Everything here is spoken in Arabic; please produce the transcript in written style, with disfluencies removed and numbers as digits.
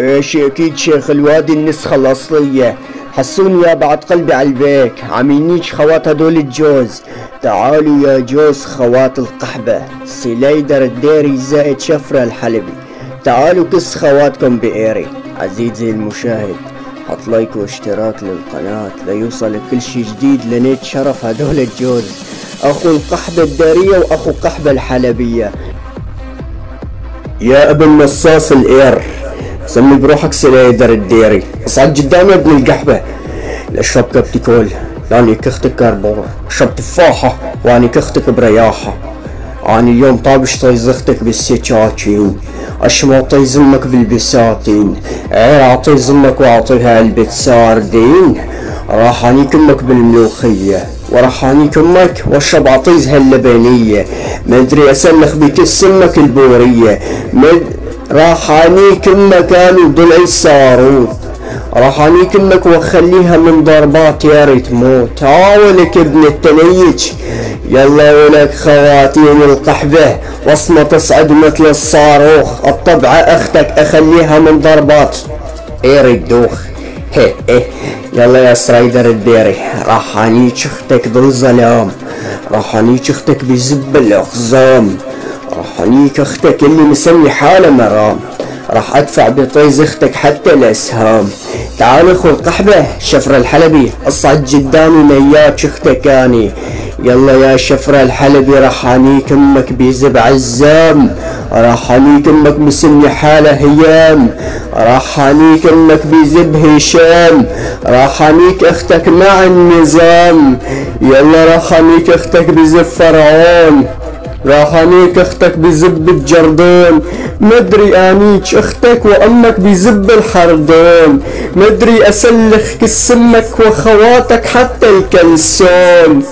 ايش اكيد شيخ الوادي النسخة الاصلية. حسوني يا بعد قلبي عالبيك، عم ينيج خوات هدول الجوز. تعالوا يا جوز خوات القحبة، سليدر الديري زائد شفرة الحلبي. تعالوا كس خواتكم بإيري. عزيزي المشاهد، حط لايك واشتراك للقناة ليوصلك كل شي جديد لنيت شرف هدول الجوز، اخو القحبة الدارية واخو القحبة الحلبية. يا ابن مصاص الاير، سمي بروحك سليدر الديري. اصعد قدامي ابن القحبة. لاشرب كبتيكول، لاني كختك كربور. اشرب تفاحة واني كختك برياحة. اني اليوم طابش طيز اختك بالسكاكين، اشمط زمك بالبساتين، عير اعطي زمك واعطيها علبة ساردين. راح انيك امك بالملوخية، وراح انيك امك واشرب عطيزها اللبنية. مدري اسلخ بكس امك البورية. راح انيك امك انا وضلعي الصاروخ. راح انيك امك واخليها من ضربات يا ريت موت. عاولك ابن التنيج. يلا ولك خواتين القحبة، وصمة تصعد مثل الصاروخ. الطبعة اختك اخليها من ضربات اير الدوخ. يلا يا سريدر الديري، راح انيك اختك بالظلام، راح انيك اختك بزب الاقزام، راح انيك اختك اللي مسوي حاله مرام، راح ادفع بطيز اختك حتى الاسهام. تعال اخو القحبة شفرة الحلبي، اصعد قدامي مياك اختك اني. يلا يا شفرة الحلبي، راح انيك امك بيزب عزام، راح انيك امك مسمي حاله هيام، راح انيك امك بيزب هشام، راح انيك اختك مع النظام. يلا راح انيك اختك بزب فرعون، راح انيك اختك بزب الجردون. مدري انيك اختك وامك بزب الحردون. مدري اسلخ كسمك وخواتك حتى الكلسون.